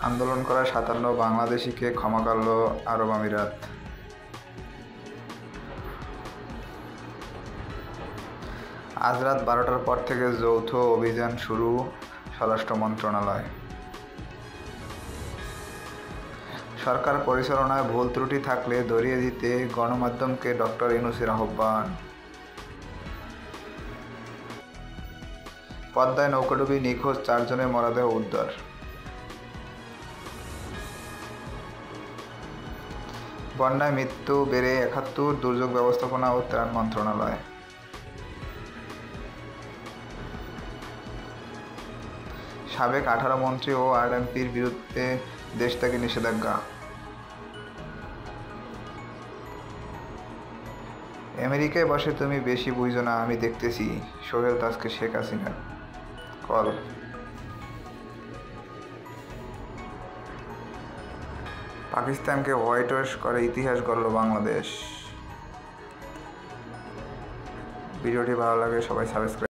আন্দোলন করা ৫৭ বাংলাদেশিকে ক্ষমা করল আরব আমিরাত। আজ রাত ১২টার পর থেকে যৌথ অভিযান শুরু স্বরাষ্ট্র মন্ত্রণালয়। সরকার পরিচালনায় ভুল ত্রুটি থাকলে ধরিয়ে দিতে গণমাধ্যমকে ডক্টর ইউনূসের আহ্বান। পদ্মায় নৌকাডুবি নিখোঁজ ৪ জনের মরদেহ উদ্ধার। বন্যায় মৃত্যু বেড়ে ৭১, দুর্যোগ ব্যবস্থাপনা ও ত্রাণ মন্ত্রণালয়। সাবেক ১৮ মন্ত্রী ও ৮ এমপির বিরুদ্ধে দেশত্যাগের নিষেধাজ্ঞা। আমেরিকায় বসে তুমি বেশি বুঝো না, আমি দেখতেছি। সোহেল তাজকে শেখ হাসিনার কল। পাকিস্তানকে হোয়াইট ওয়াশ করে ইতিহাস গড়ল বাংলাদেশ। ভিডিওটি ভালো লাগে সবাই সাবস্ক্রাইব